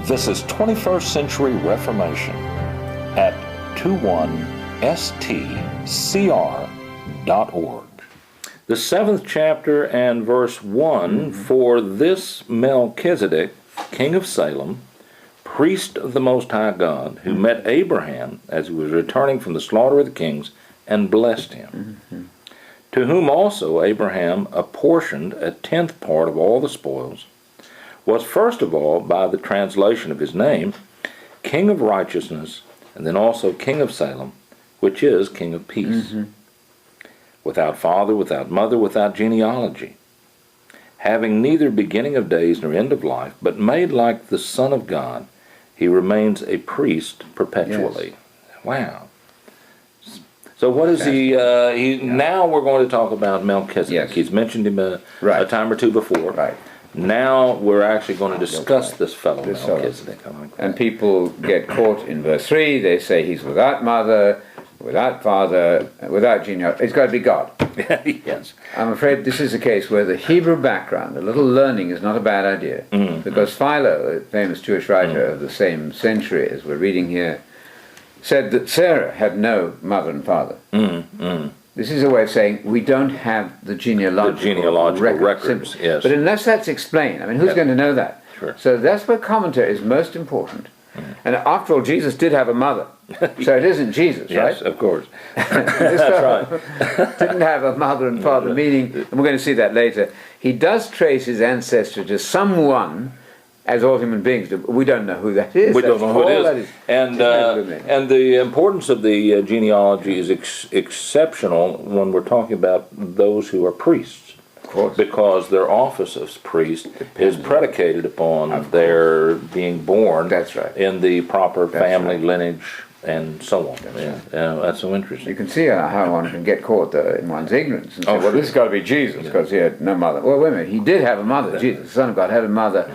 This is 21st Century Reformation at 21stcr.org. The 7th chapter and verse 1, For this Melchizedek, king of Salem, priest of the Most High God, who met Abraham as he was returning from the slaughter of the kings, and blessed him, to whom also Abraham apportioned a 10th part of all the spoils, was first of all, by the translation of his name, King of Righteousness, and then also King of Salem, which is King of Peace, without father, without mother, without genealogy, having neither beginning of days nor end of life, but made like the Son of God, he remains a priest perpetually. Yes. Wow. So what is he? Now we're going to talk about Melchizedek. Yes. He's mentioned him a time or two before. Right. Now we're actually going to discuss this fellow Melchizedek. And people get caught in verse 3. They say he's without mother, without father, without genealogy. It's got to be God. Yes. I'm afraid this is a case where the Hebrew background, a little learning, is not a bad idea. Because Philo, a famous Jewish writer of the same century as we're reading here, said that Sarah had no mother and father. This is a way of saying we don't have the genealogical records. Yes. But unless that's explained, I mean, who's going to know that? Sure. So that's where commentary is most important. And after all, Jesus did have a mother. So it isn't Jesus, right? Yes, of course. This fellow didn't have a mother and father, meaning, and we're going to see that later, he does trace his ancestry to someone, as all human beings do, but we don't know who that is. We don't know who it is. And the importance of the genealogy is exceptional when we're talking about those who are priests. Of course. Because their office as priest is predicated upon their being born in the proper family lineage and so on. That's so interesting. You can see how one can get caught in one's ignorance and say, well, this has got to be Jesus because he had no mother. Well, wait a minute, he did have a mother. Jesus, the Son of God, had a mother.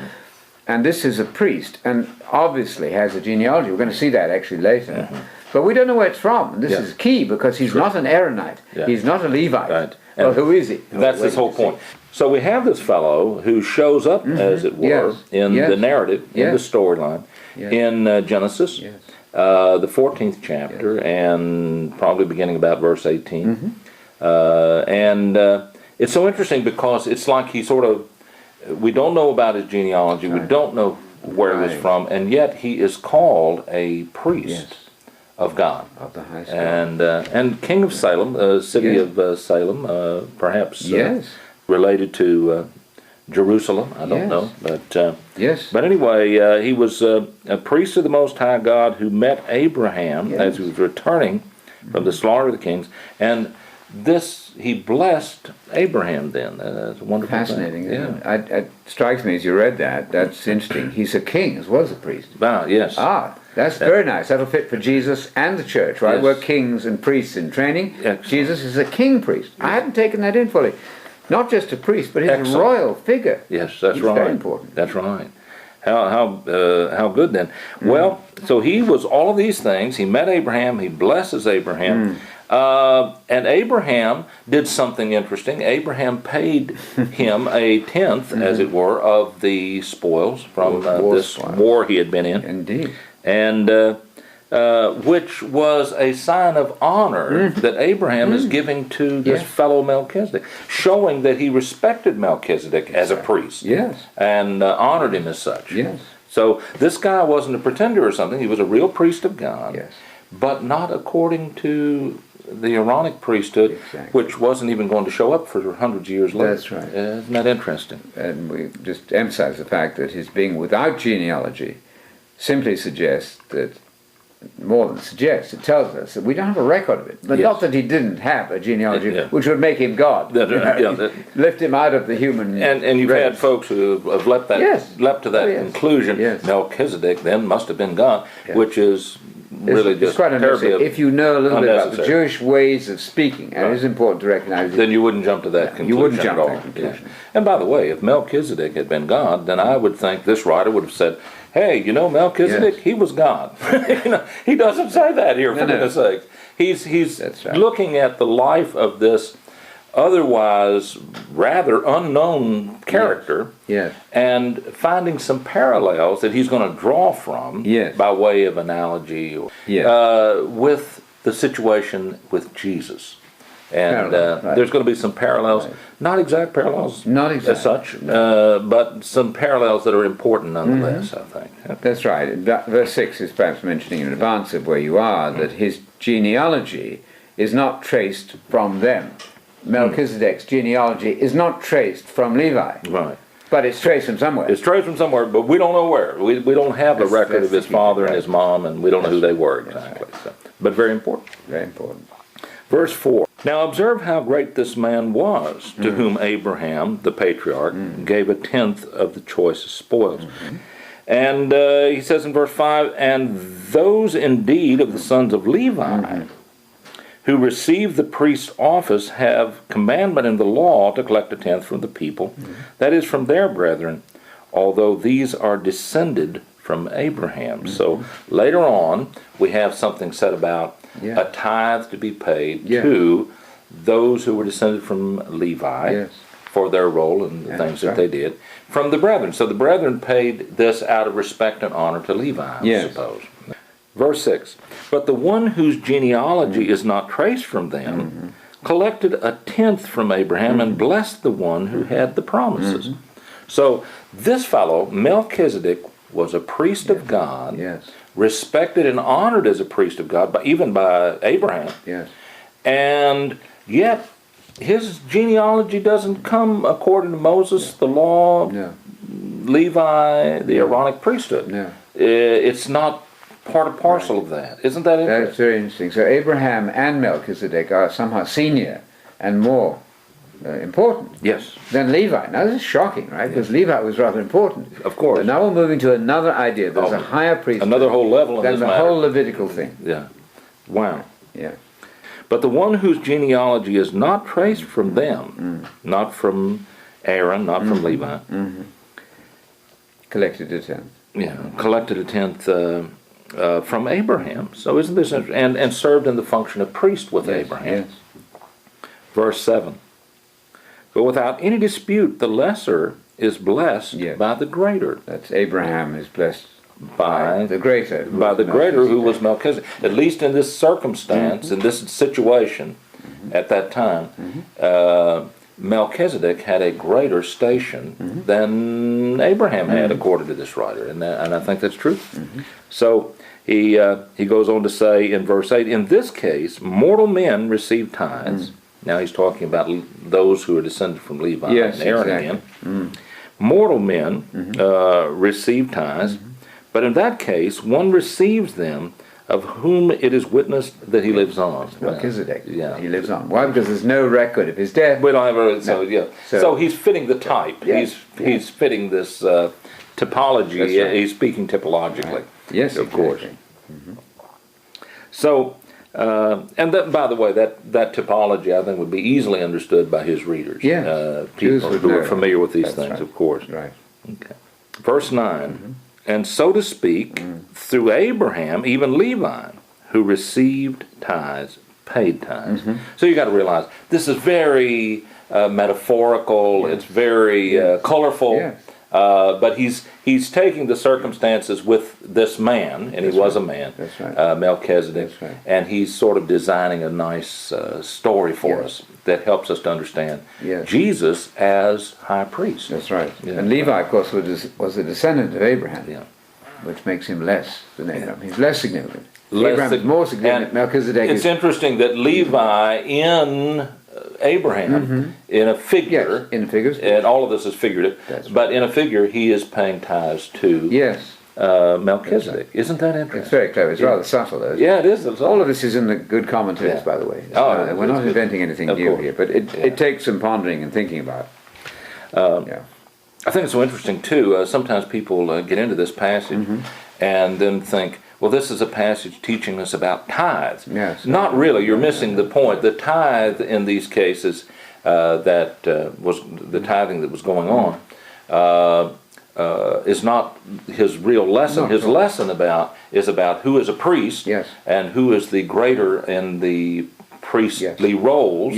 And this is a priest, and obviously has a genealogy. We're going to see that actually later. But we don't know where it's from. And this is key because he's not an Aaronite. He's not a Levite. Right. Well, who is he? That's his whole point. So we have this fellow who shows up, as it were, in the narrative, in the storyline, in Genesis, the 14th chapter, and probably beginning about verse 18. And it's so interesting because it's like he sort of, we don't know about his genealogy, we don't know where he was from, and yet he is called a priest of God. Of the highest God. And King of Salem, city of Salem, perhaps related to Jerusalem, I don't know. But anyway, he was a priest of the Most High God who met Abraham as he was returning from the slaughter of the kings, and this, he blessed Abraham then. That's a wonderful Fascinating, thing. Isn't it? It strikes me as you read that. That's interesting. He's a king as well as a priest. Yes. That's very nice. That'll fit for Jesus and the church, right? We're kings and priests in training. Excellent. Jesus is a king priest. I hadn't taken that in fully. Not just a priest, but his royal figure. Yes, that's right. Very important. That's right. How good then? Well, so he was all of these things. He met Abraham. He blesses Abraham. And Abraham did something interesting. Abraham paid him a 10th, as it were, of the spoils from this war he had been in. Indeed. And which was a sign of honor that Abraham is giving to this fellow Melchizedek, showing that he respected Melchizedek as a priest and honored him as such. So this guy wasn't a pretender or something. He was a real priest of God, but not according to the Aaronic priesthood, which wasn't even going to show up for hundreds of years later. That's right. Isn't that interesting? And we just emphasize the fact that his being without genealogy simply suggests that, more than suggests, it tells us that we don't have a record of it. But not that he didn't have a genealogy, which would make him God. Lift him out of the human And you've had folks who have leapt to that conclusion. Melchizedek then must have been God, which is really just quite terribly. If you know a little bit about the Jewish ways of speaking, and it is important to recognize it. Then you wouldn't jump to that conclusion. You wouldn't jump to that conclusion. And by the way, if Melchizedek had been God, then I would think this writer would have said, hey, Melchizedek, he was God. He doesn't say that here, for goodness sake. He's looking at the life of this otherwise rather unknown character, Yes. and finding some parallels that he's going to draw from by way of analogy with the situation with Jesus. And there's going to be some parallels, not exact parallels as such, but some parallels that are important nonetheless, I think. That's right. Verse 6 is perhaps mentioning in advance of where you are that his genealogy is not traced from them. Melchizedek's genealogy is not traced from Levi. Right. But it's traced from somewhere. It's traced from somewhere, but we don't know where. We don't have a record of his father and his mom, and we don't know who they were exactly. So, but very important. Very important. Verse 4. Now observe how great this man was, to whom Abraham, the patriarch, gave a tenth of the choicest spoils. And he says in verse 5, and those indeed of the sons of Levi who receive the priest's office have commandment in the law to collect a tenth from the people, that is, from their brethren, although these are descended from Abraham. So later on, we have something said about a tithe to be paid to those who were descended from Levi for their role in the things that they did, from the brethren. So the brethren paid this out of respect and honor to Levi, I suppose. Verse 6, but the one whose genealogy is not traced from them collected a tenth from Abraham and blessed the one who had the promises. So this fellow, Melchizedek, was a priest of God, respected and honored as a priest of God, even by Abraham. And yet his genealogy doesn't come according to Moses, the law, Levi, the Aaronic priesthood. It's not part and parcel of that. Isn't that interesting? That's very interesting. So Abraham and Melchizedek are somehow senior and more important than Levi. Now this is shocking, right? Because Levi was rather important. Of course. But now we're moving to another idea. There's a higher priesthood. Another whole level in than this the matter. whole Levitical thing. Wow. Yeah. But the one whose genealogy is not traced from them, not from Aaron, not from Levi, collected a tenth. Collected a tenth from Abraham. So isn't this interesting? And served in the function of priest with Abraham. Verse 7. But without any dispute, the lesser is blessed by the greater. That's Abraham is blessed by the greater. By the greater, who was Melchizedek. At least in this circumstance, in this situation, at that time, Melchizedek had a greater station than Abraham had, according to this writer, and I think that's true. So he goes on to say in verse 8, in this case, mortal men receive tithes. Now he's talking about those who are descended from Levi and Aaron again. Mortal men receive tithes, but in that case, one receives them of whom it is witnessed that he lives on. Melchizedek. He lives on. Why? Because there's no record of his death. We don't have a, so he's fitting the type. He's fitting this typology. He's speaking typologically. Yes, of course. So, and that, by the way, that typology I think would be easily understood by his readers. People who are familiar with these things, of course. Right. Okay. Verse 9. And so to speak, through Abraham, even Levi, who received tithes, paid tithes. So you got to realize this is very metaphorical. It's very colorful. But he's taking the circumstances with this man, and he was a man, Melchizedek, and he's sort of designing a nice story for us that helps us to understand Jesus as high priest. That's right. And Levi, of course, was a descendant of Abraham, which makes him less than Abraham. He's less significant. Abraham is more significant. Melchizedek it's interesting that Levi in Abraham, in a figure, in figures, and all of this is figurative, but in a figure he is paying tithes to Melchizedek. Isn't that interesting? It's very clever. It's rather subtle, though. It is. All of this is in the good commentaries, by the way. We're not inventing anything new here, but it takes some pondering and thinking about. I think it's so interesting, too. Sometimes people get into this passage and then think, well, this is a passage teaching us about tithes. Not really. You're missing the point. The tithe in these cases, that was the tithing that was going on, is not his real lesson. His lesson is about who is a priest and who is the greater in the priestly roles.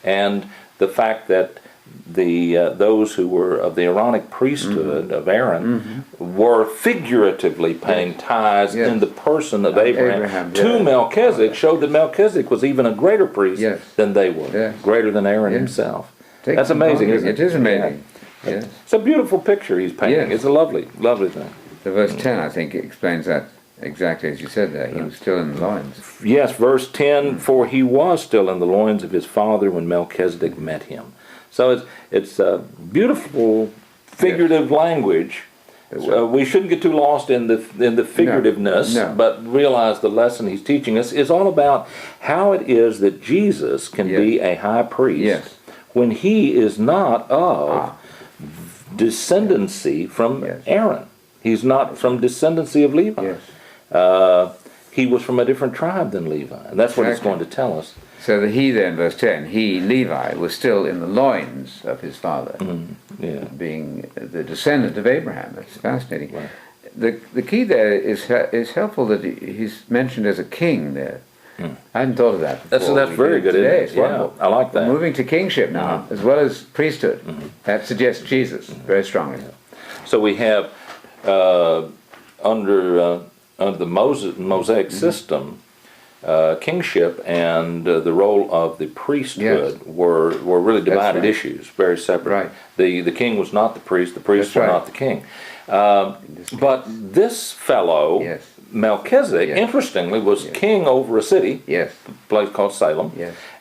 And the fact that those who were of the Aaronic priesthood of Aaron were figuratively paying tithes in the person of Abraham to Melchizedek showed that Melchizedek was even a greater priest than they were, greater than Aaron himself. That's amazing, isn't it? It is amazing. Yes. It's a beautiful picture he's painting. It's a lovely, lovely thing. So verse 10, I think, explains that exactly as you said there. He was still in the loins. Yes, verse 10, for he was still in the loins of his father when Melchizedek met him. So it's a beautiful figurative language. Right. We shouldn't get too lost in the figurativeness, but realize the lesson he's teaching us is all about how it is that Jesus can be a high priest when he is not of descendancy from Aaron. He's not from descendancy of Levi. He was from a different tribe than Levi, and that's what it's going to tell us. So that he then, verse 10, he, Levi, was still in the loins of his father, being the descendant of Abraham. That's fascinating. Right. The key there is helpful that he's mentioned as a king there. I hadn't thought of that before. That's very good, isn't it? Yeah, I like that. We're moving to kingship now, as well as priesthood. That suggests Jesus very strongly. So we have, under the Mosaic system, kingship and the role of the priesthood were really divided issues, very separate. The king was not the priests were not the king. But this fellow, Melchizedek, interestingly, was king over a city, a place called Salem,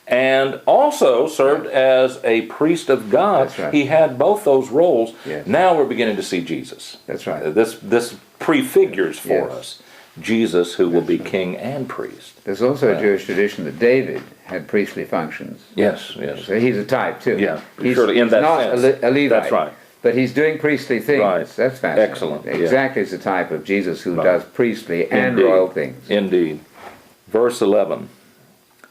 and also served as a priest of God. He had both those roles. Now we're beginning to see Jesus. That's right. This prefigures for us Jesus, who will be king and priest. There's also a Jewish tradition that David had priestly functions. Yes. So he's a type too. He's surely in that not sense. a Levite. That's right. But he's doing priestly things. Right. That's fascinating. Excellent. Exactly as the type of Jesus who does priestly and royal things. Indeed. Verse 11.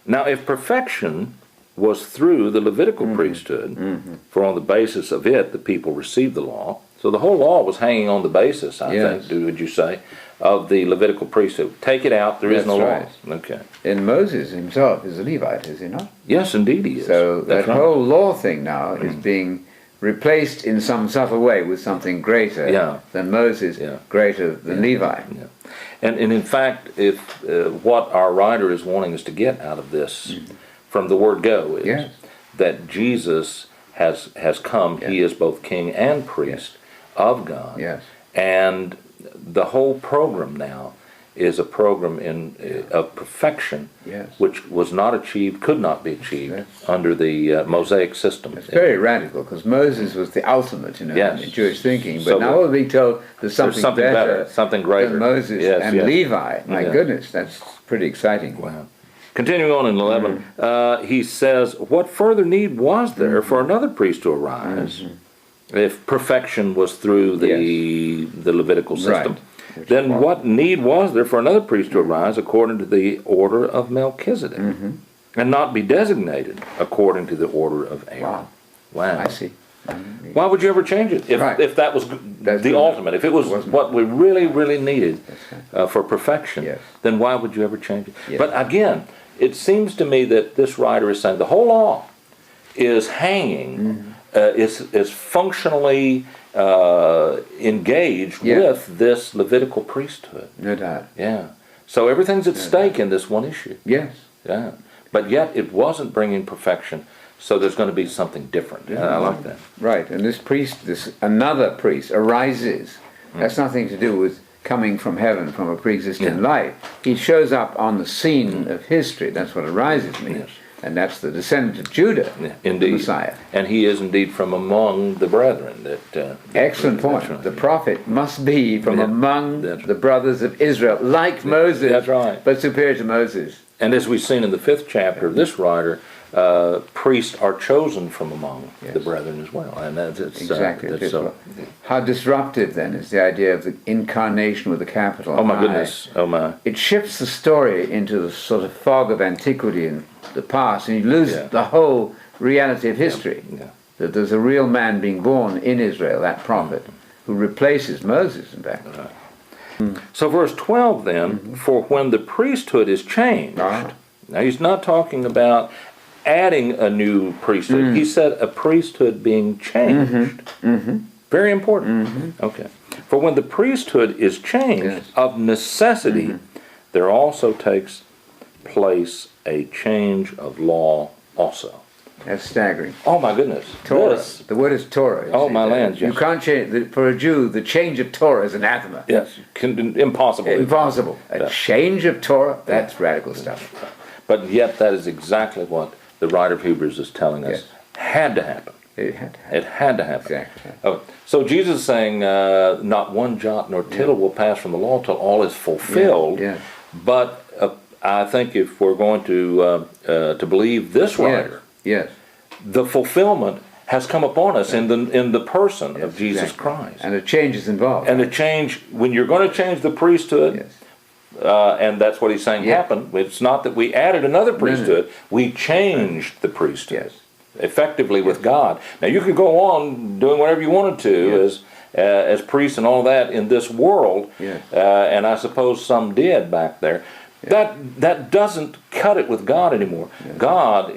Now if perfection was through the Levitical priesthood, for on the basis of it the people received the law. So the whole law was hanging on the basis, I think, would you say, of the Levitical priesthood. Take it out, there is no law. Okay. And Moses himself is a Levite, is he not? Yes, indeed he is. So that whole law thing now is being replaced in some subtle way with something greater than Moses, greater than Levi. And in fact, if what our writer is wanting us to get out of this from the word go is that Jesus has come, he is both king and priest of God, and the whole program now is a program of perfection, which was not achieved, could not be achieved under the Mosaic system. It's very radical, because Moses was the ultimate, in Jewish thinking. But now we're being told there's something better, something greater than Moses and Levi. My goodness, that's pretty exciting. Wow. Continuing on in 11, he says, "What further need was there for another priest to arise, if perfection was through the Levitical system?" Then what need was there for another priest to arise according to the order of Melchizedek, and not be designated according to the order of Aaron? Wow. I see. Why would you ever change it if that was the ultimate? If it was what we really, really needed for perfection, then why would you ever change it? But again, it seems to me that this writer is saying the whole law is hanging, is functionally engaged with this Levitical priesthood. No doubt. So everything's at stake in this one issue. But yet it wasn't bringing perfection, so there's going to be something different. I like that. Right, and this priest, another priest, arises. That's nothing to do with coming from heaven, from a pre-existing life. He shows up on the scene of history. That's what arises means. And that's the descendant of Judah, the Messiah. And he is indeed from among the brethren. Excellent point. The prophet must be from among the brothers of Israel, like Moses, but superior to Moses. And as we've seen in the 5th chapter of this writer, priests are chosen from among the brethren as well. And that's exactly. How disruptive then is the idea of the incarnation with a capital I. Oh my goodness! Oh my! It shifts the story into the sort of fog of antiquity and the past, and you lose the whole reality of history. That there's a real man being born in Israel, that prophet, who replaces Moses, in fact. So verse 12 then, for when the priesthood is changed, now he's not talking about adding a new priesthood. He said a priesthood being changed. Very important. Okay. For when the priesthood is changed, of necessity, there also takes place a change of law also. That's staggering. Oh my goodness. Torah. The word is Torah. Oh my land. You can't change. For a Jew, the change of Torah is anathema. Yes. Impossible. Impossible. A change of Torah, that's radical stuff. But yet that is exactly what the writer of Hebrews is telling us had to happen. It had to happen. It had to happen. Exactly. Oh, so Jesus is saying, not one jot nor tittle will pass from the law till all is fulfilled. But I think if we're going to believe this writer, the fulfillment has come upon us in the person of Jesus Christ. And a change is involved. And a change, when you're going to change the priesthood, and that's what he's saying happened. It's not that we added another priesthood, we changed the priesthood. Effectively with God. Now you could go on doing whatever you wanted to as priests and all that in this world, and I suppose some did back there. That doesn't cut it with God anymore. God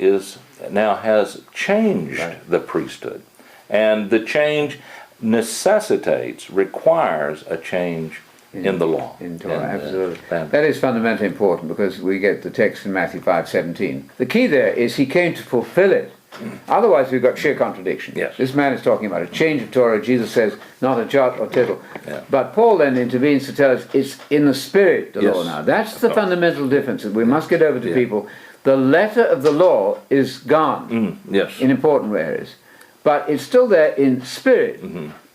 now has changed the priesthood, and the change requires a change in the law. In Torah, absolutely. That is fundamentally important because we get the text in Matthew 5:17. The key there is he came to fulfill it. Otherwise we've got sheer contradiction. This man is talking about a change of Torah. Jesus says, not a jot or tittle. But Paul then intervenes to tell us it's in the Spirit, the law now. That's the fundamental difference that we must get over to people. The letter of the law is gone in important areas. But it's still there in spirit.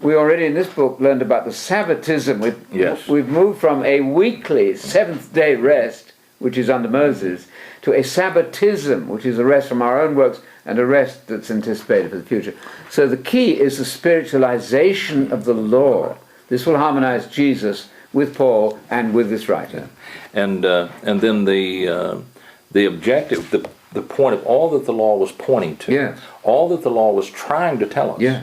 We already in this book learned about the Sabbatism. We've moved from a weekly seventh-day rest, which is under Moses, to a Sabbatism, which is a rest from our own works and a rest that's anticipated for the future. So the key is the spiritualization of the law. This will harmonize Jesus with Paul and with this writer. And then the objective, the point of all that the law was pointing to, all that the law was trying to tell us,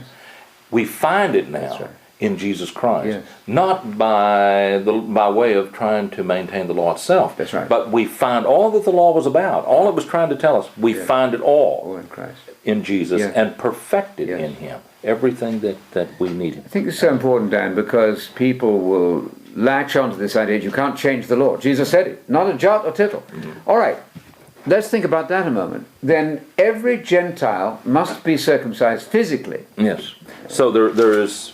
we find it now in Jesus Christ, not by way of trying to maintain the law itself, but we find all that the law was about, all it was trying to tell us, we find it all in Christ, in Jesus, and perfected in Him, everything that we needed. I think it's so important, Dan, because people will latch onto this idea, you can't change the law. Jesus said it, not a jot or tittle. All right. Let's think about that a moment. Then every Gentile must be circumcised physically. Yes. So there is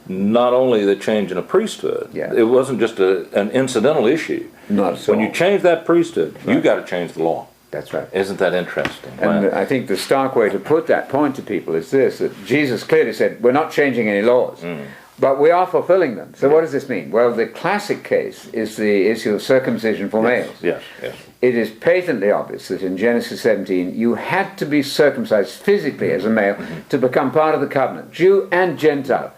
not only the change in a priesthood. It wasn't just an incidental issue. Not at all. When you change that priesthood, you got to change the law. That's right. Isn't that interesting? And I think the stark way to put that point to people is this, that Jesus clearly said, we're not changing any laws. But we are fulfilling them. So what does this mean? Well, the classic case is the issue of circumcision for males. It is patently obvious that in Genesis 17 you had to be circumcised physically as a male to become part of the covenant, Jew and Gentile.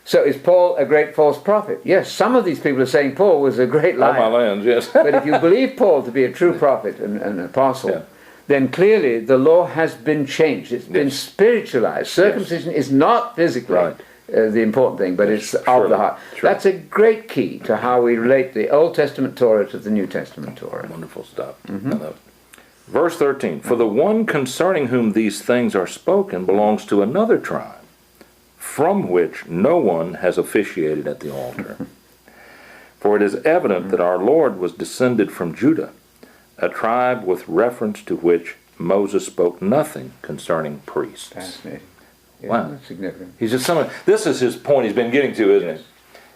So is Paul a great false prophet? Yes, some of these people are saying Paul was a great liar. Oh, my lands, yes. But if you believe Paul to be a true prophet and an apostle, then clearly the law has been changed. It's been spiritualized. Circumcision is not physically the important thing, but it's of the heart. That's a great key to how we relate the Old Testament Torah to the New Testament Torah. Wonderful stuff. I love it. Verse 13, for the one concerning whom these things are spoken belongs to another tribe, from which no one has officiated at the altar. For it is evident that our Lord was descended from Judah, a tribe with reference to which Moses spoke nothing concerning priests. Fascinating. Wow. That's significant. He's just this is his point he's been getting to, isn't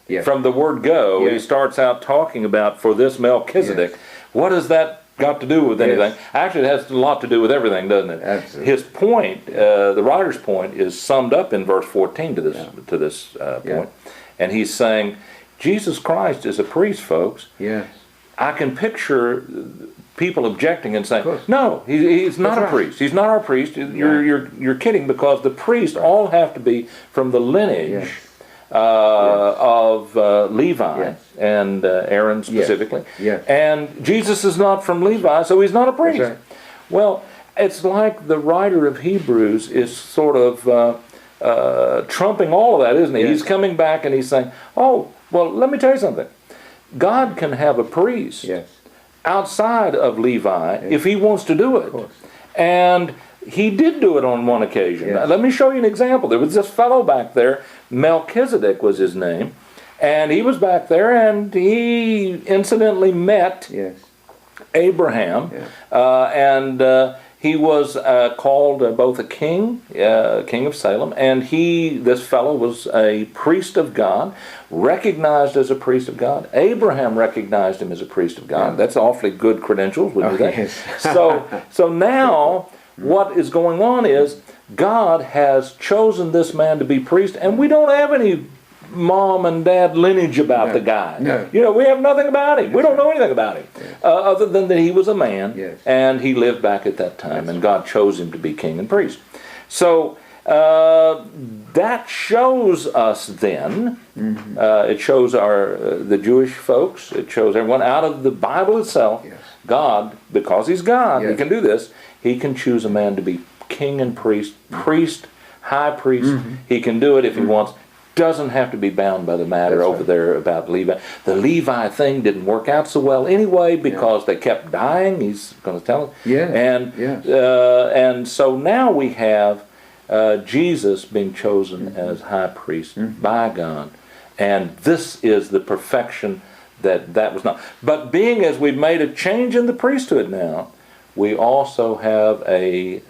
it? From the word go, he starts out talking about for this Melchizedek. What does that got to do with anything? Actually, it has a lot to do with everything, doesn't it? Absolutely. His point, the writer's point, is summed up in verse 14 to this point. And he's saying, Jesus Christ is a priest, folks. I can picture people objecting and saying, no, he's not a priest. He's not our priest. You're kidding, because the priests all have to be from the lineage of Levi and Aaron specifically. And Jesus is not from Levi, so he's not a priest. Well, it's like the writer of Hebrews is sort of trumping all of that, isn't he? He's coming back and he's saying, oh, well, let me tell you something. God can have a priest outside of Levi if he wants to do it. And he did do it on one occasion. Yes. Let me show you an example. There was this fellow back there, Melchizedek was his name, and he was back there, and he incidentally met Abraham, and he was called both a king, king of Salem, and this fellow was a priest of God, recognized as a priest of God. Abraham recognized him as a priest of God. That's awfully good credentials, wouldn't you think? Yes. So now what is going on is God has chosen this man to be priest, and we don't have any mom and dad lineage about the guy. No. You know, we have nothing about him. We don't know anything about him, other than that he was a man, and he lived back at that time, and God chose him to be king and priest. So that shows us then, it shows the Jewish folks, it shows everyone out of the Bible itself, God, because he's God, he can do this, he can choose a man to be king and priest, high priest, he can do it if he wants. Doesn't have to be bound by the matter over there about Levi. The Levi thing didn't work out so well anyway because they kept dying. He's going to tell us. And so now we have Jesus being chosen as high priest by God, and this is the perfection that was not. But being as we've made a change in the priesthood now, we also have a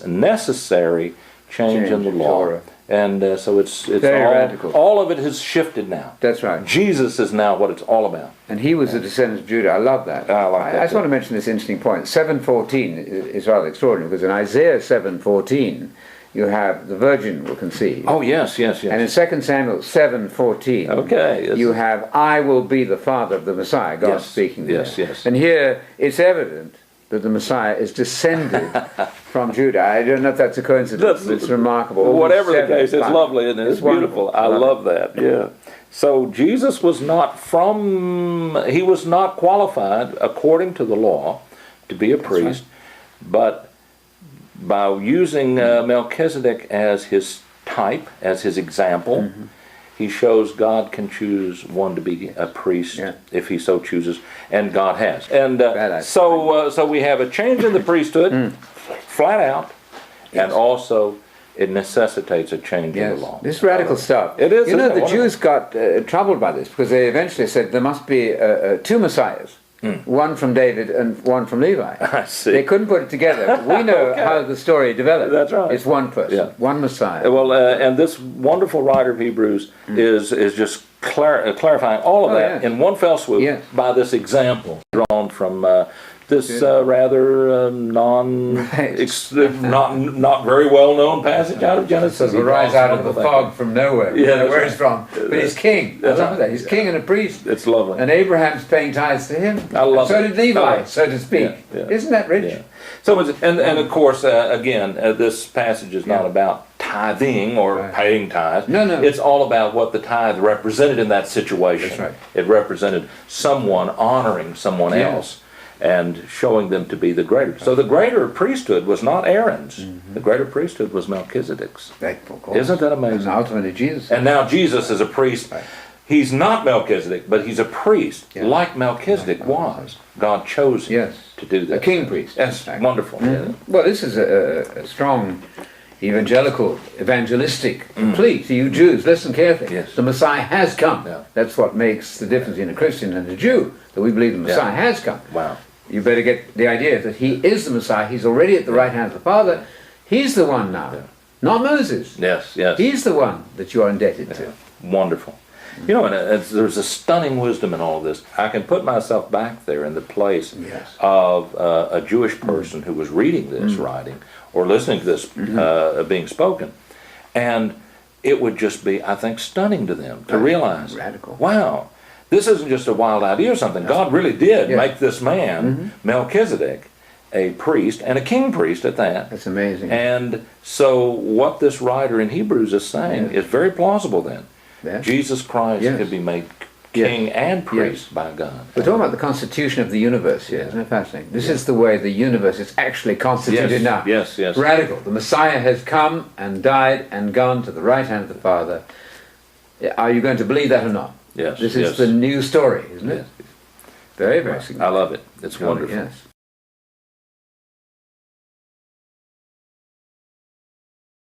necessary change in the law. Torah. And so it's all of it has shifted now. That's right. Jesus is now what it's all about. And he was a descendant of Judah. I love that. I just want to mention this interesting point. 7:14 is rather extraordinary, because in Isaiah 7:14 you have the virgin will conceive. Oh yes. And in 2 Samuel 7:14 you have I will be the father of the Messiah, God speaking there. Yes. And here it's evident that the Messiah is descended from Judah. I don't know if that's a coincidence. It's remarkable. Whatever the case, it's lovely, isn't it? It's beautiful. Wonderful. I love that. So Jesus was he was not qualified according to the law to be a priest, but by using Melchizedek as his type, as his example, he shows God can choose one to be a priest if he so chooses, and God has. And so we have a change in the priesthood, flat out, and also it necessitates a change in the law. This is radical stuff. It is. You know, the Jews got troubled by this, because they eventually said there must be two Messiahs. One from David and one from Levi. I see. They couldn't put it together. We know how the story developed. That's right. It's one person, one Messiah. Well, and this wonderful writer of Hebrews is just clarifying all of that in one fell swoop by this example drawn from this rather not very well known passage out of Genesis. He rise out of the fog from nowhere. Where he's from, but he's king. He's king and a priest. It's lovely. And Abraham's paying tithes to him. I love so it. did Levi, so to speak. Isn't that rich? So and of course again this passage is not about tithing or paying tithes. No. It's all about what the tithe represented in that situation. That's right. It represented someone honoring someone else and showing them to be the greater. So the greater priesthood was not Aaron's. The greater priesthood was Melchizedek's. Isn't that amazing? And ultimately Jesus. And now Jesus is a priest. He's not Melchizedek, but he's a priest, like Melchizedek was. God chose him to do that. A king priest. That's wonderful. Well, this is a strong evangelistic plea to you Jews. Listen carefully. The Messiah has come. That's what makes the difference between a Christian and a Jew, that we believe the Messiah has come. Wow. You better get the idea that he is the Messiah. He's already at the right hand of the Father. He's the one now, not Moses. Yes. He's the one that you are indebted to. Wonderful. You know, and there's a stunning wisdom in all of this. I can put myself back there in the place of a Jewish person who was reading this writing or listening to this being spoken, and it would just be, I think, stunning to them to realize, wow, this isn't just a wild idea or something. God really did make this man, Melchizedek, a priest, and a king priest at that. That's amazing. And so what this writer in Hebrews is saying is very plausible then. Jesus Christ could be made king and priest by God. We're talking about the constitution of the universe here, isn't it fascinating? This is the way the universe is actually constituted now. Yes. Radical. The Messiah has come and died and gone to the right hand of the Father. Are you going to believe that or not? Yes. This is the new story, isn't it? Very, very significant. I love it. It's wonderful. Yes.